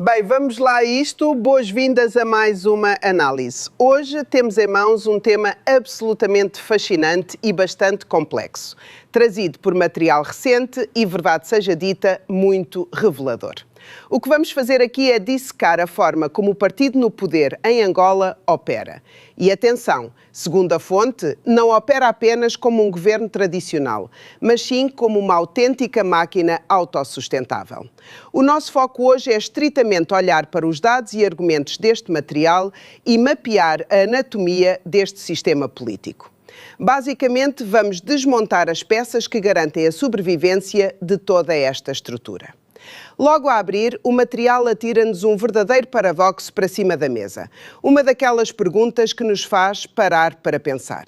Bem, vamos lá a isto. Boas-vindas a mais uma análise. Hoje temos em mãos um tema absolutamente fascinante e bastante complexo, trazido por material recente e, verdade seja dita, muito revelador. O que vamos fazer aqui é dissecar a forma como o partido no poder em Angola opera. E atenção, segundo a fonte, não opera apenas como um governo tradicional, mas sim como uma autêntica máquina autossustentável. O nosso foco hoje é estritamente olhar para os dados e argumentos deste material e mapear a anatomia deste sistema político. Basicamente, vamos desmontar as peças que garantem a sobrevivência de toda esta estrutura. Logo a abrir, o material atira-nos um verdadeiro paradoxo para cima da mesa. Uma daquelas perguntas que nos faz parar para pensar.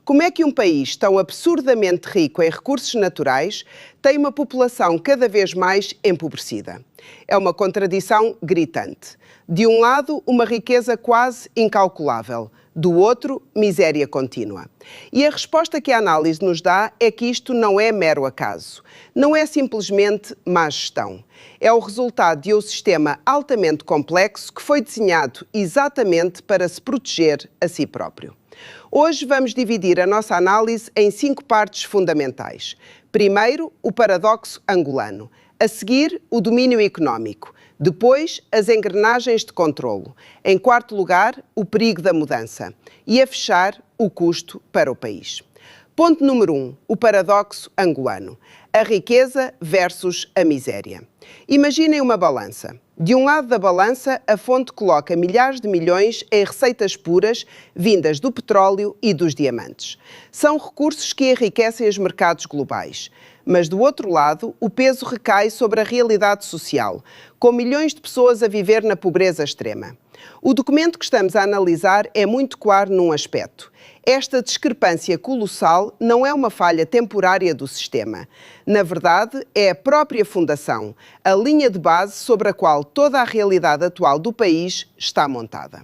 Como é que um país tão absurdamente rico em recursos naturais tem uma população cada vez mais empobrecida? É uma contradição gritante. De um lado, uma riqueza quase incalculável. Do outro, miséria contínua. E a resposta que a análise nos dá é que isto não é mero acaso. Não é simplesmente má gestão. É o resultado de um sistema altamente complexo que foi desenhado exatamente para se proteger a si próprio. Hoje vamos dividir a nossa análise em 5 partes fundamentais. Primeiro, o paradoxo angolano. A seguir, o domínio económico. Depois, as engrenagens de controlo. Em quarto lugar, o perigo da mudança. E a fechar, o custo para o país. Ponto número 1, o paradoxo angolano. A riqueza versus a miséria. Imaginem uma balança. De um lado da balança, a fonte coloca milhares de milhões em receitas puras vindas do petróleo e dos diamantes. São recursos que enriquecem os mercados globais. Mas do outro lado, o peso recai sobre a realidade social, com milhões de pessoas a viver na pobreza extrema. O documento que estamos a analisar é muito claro num aspecto. Esta discrepância colossal não é uma falha temporária do sistema. Na verdade, é a própria fundação, a linha de base sobre a qual toda a realidade atual do país está montada.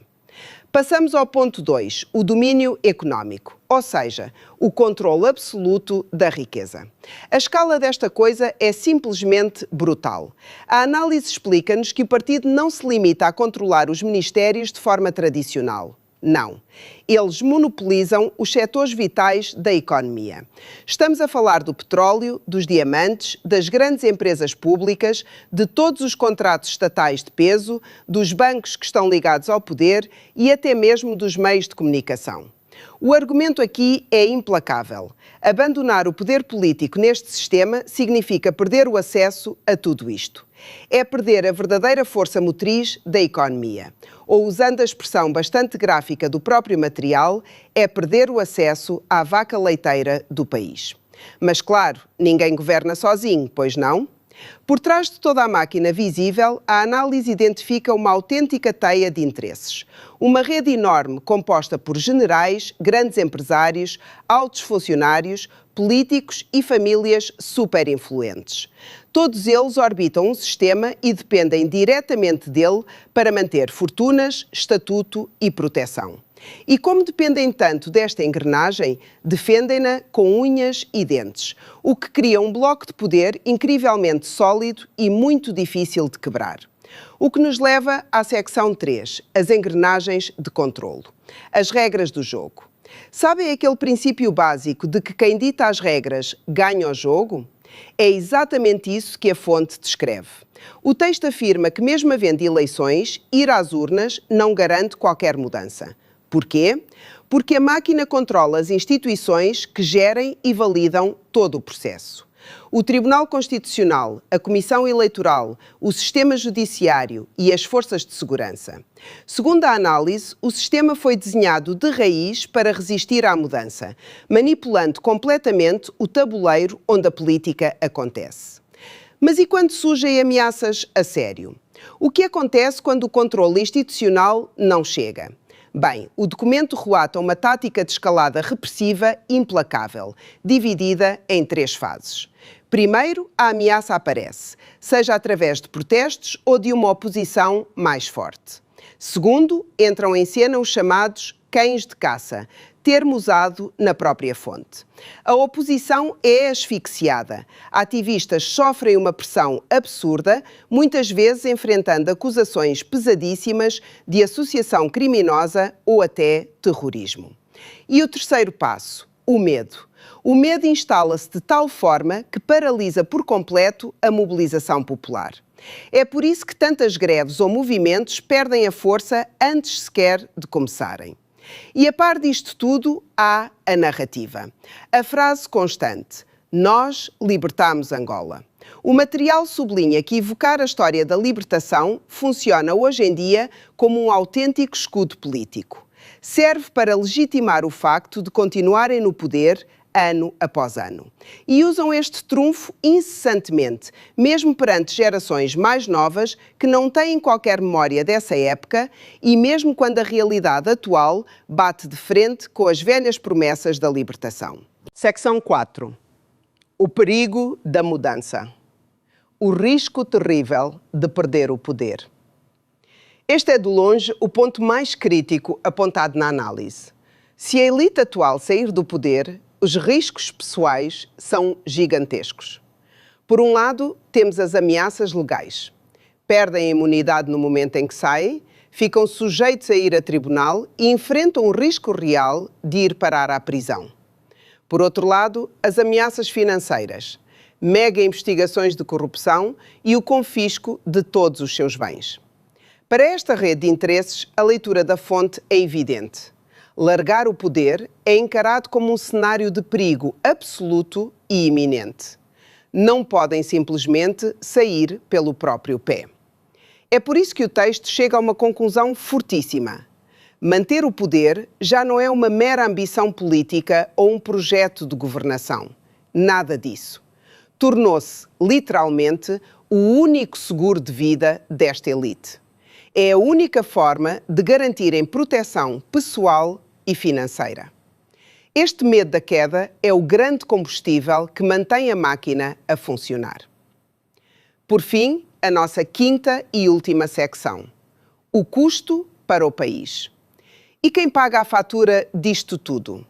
Passamos ao ponto 2, o domínio económico, ou seja, o controle absoluto da riqueza. A escala desta coisa é simplesmente brutal. A análise explica-nos que o partido não se limita a controlar os ministérios de forma tradicional. Não. Eles monopolizam os setores vitais da economia. Estamos a falar do petróleo, dos diamantes, das grandes empresas públicas, de todos os contratos estatais de peso, dos bancos que estão ligados ao poder e até mesmo dos meios de comunicação. O argumento aqui é implacável. Abandonar o poder político neste sistema significa perder o acesso a tudo isto. É perder a verdadeira força motriz da economia. Ou, usando a expressão bastante gráfica do próprio material, é perder o acesso à vaca leiteira do país. Mas, claro, ninguém governa sozinho, pois não? Por trás de toda a máquina visível, a análise identifica uma autêntica teia de interesses. Uma rede enorme composta por generais, grandes empresários, altos funcionários, políticos e famílias superinfluentes. Todos eles orbitam um sistema e dependem diretamente dele para manter fortunas, estatuto e proteção. E como dependem tanto desta engrenagem, defendem-na com unhas e dentes, o que cria um bloco de poder incrivelmente sólido e muito difícil de quebrar. O que nos leva à secção 3, as engrenagens de controlo. As regras do jogo. Sabem aquele princípio básico de que quem dita as regras ganha o jogo? É exatamente isso que a fonte descreve. O texto afirma que, mesmo havendo eleições, ir às urnas não garante qualquer mudança. Porquê? Porque a máquina controla as instituições que gerem e validam todo o processo. O Tribunal Constitucional, a Comissão Eleitoral, o Sistema Judiciário e as Forças de Segurança. Segundo a análise, o sistema foi desenhado de raiz para resistir à mudança, manipulando completamente o tabuleiro onde a política acontece. Mas e quando surgem ameaças a sério? O que acontece quando o controle institucional não chega? Bem, o documento relata uma tática de escalada repressiva implacável, dividida em 3 fases. Primeiro, a ameaça aparece, seja através de protestos ou de uma oposição mais forte. Segundo, entram em cena os chamados cães de caça, termo usado na própria fonte. A oposição é asfixiada. Ativistas sofrem uma pressão absurda, muitas vezes enfrentando acusações pesadíssimas de associação criminosa ou até terrorismo. E o terceiro passo, o medo. O medo instala-se de tal forma que paralisa por completo a mobilização popular. É por isso que tantas greves ou movimentos perdem a força antes sequer de começarem. E a par disto tudo, há a narrativa. A frase constante: nós libertamos Angola. O material sublinha que evocar a história da libertação funciona hoje em dia como um autêntico escudo político. Serve para legitimar o facto de continuarem no poder ano após ano. E usam este trunfo incessantemente, mesmo perante gerações mais novas que não têm qualquer memória dessa época e mesmo quando a realidade atual bate de frente com as velhas promessas da libertação. Secção 4. O perigo da mudança. O risco terrível de perder o poder. Este é, de longe, o ponto mais crítico apontado na análise. Se a elite atual sair do poder, os riscos pessoais são gigantescos. Por um lado, temos as ameaças legais. Perdem a imunidade no momento em que saem, ficam sujeitos a ir a tribunal e enfrentam o risco real de ir parar à prisão. Por outro lado, as ameaças financeiras, mega investigações de corrupção e o confisco de todos os seus bens. Para esta rede de interesses, a leitura da fonte é evidente. Largar o poder é encarado como um cenário de perigo absoluto e iminente. Não podem simplesmente sair pelo próprio pé. É por isso que o texto chega a uma conclusão fortíssima. Manter o poder já não é uma mera ambição política ou um projeto de governação. Nada disso. Tornou-se, literalmente, o único seguro de vida desta elite. É a única forma de garantirem proteção pessoal e financeira. Este medo da queda é o grande combustível que mantém a máquina a funcionar. Por fim, a nossa quinta e última secção. O custo para o país. E quem paga a fatura disto tudo?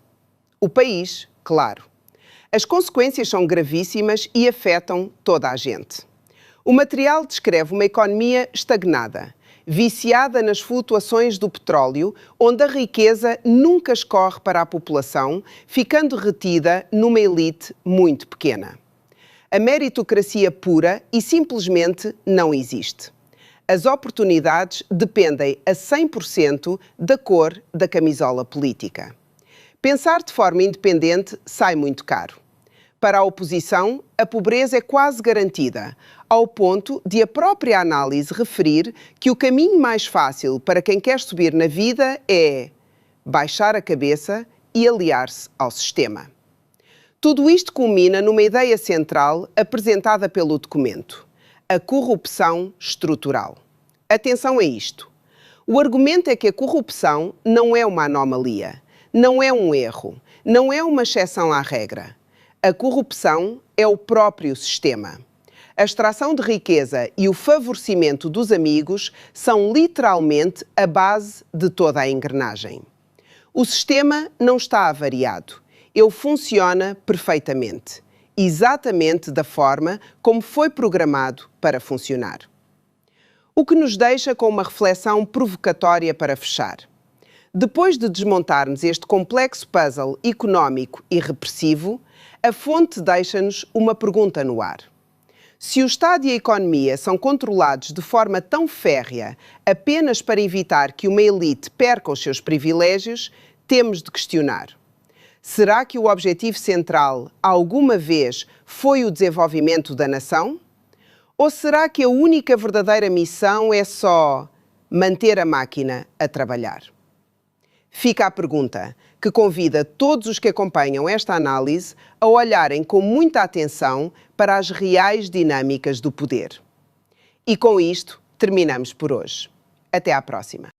O país, claro. As consequências são gravíssimas e afetam toda a gente. O material descreve uma economia estagnada, viciada nas flutuações do petróleo, onde a riqueza nunca escorre para a população, ficando retida numa elite muito pequena. A meritocracia pura e simplesmente não existe. As oportunidades dependem a 100% da cor da camisola política. Pensar de forma independente sai muito caro. Para a oposição, a pobreza é quase garantida, ao ponto de a própria análise referir que o caminho mais fácil para quem quer subir na vida é baixar a cabeça e aliar-se ao sistema. Tudo isto culmina numa ideia central apresentada pelo documento: a corrupção estrutural. Atenção a isto. O argumento é que a corrupção não é uma anomalia, não é um erro, não é uma exceção à regra. A corrupção é o próprio sistema. A extração de riqueza e o favorecimento dos amigos são literalmente a base de toda a engrenagem. O sistema não está avariado. Ele funciona perfeitamente, exatamente da forma como foi programado para funcionar. O que nos deixa com uma reflexão provocatória para fechar. Depois de desmontarmos este complexo puzzle económico e repressivo, a fonte deixa-nos uma pergunta no ar. Se o Estado e a economia são controlados de forma tão férrea apenas para evitar que uma elite perca os seus privilégios, temos de questionar. Será que o objetivo central, alguma vez, foi o desenvolvimento da nação? Ou será que a única verdadeira missão é só manter a máquina a trabalhar? Fica a pergunta, que convida todos os que acompanham esta análise a olharem com muita atenção para as reais dinâmicas do poder. E com isto, terminamos por hoje. Até à próxima.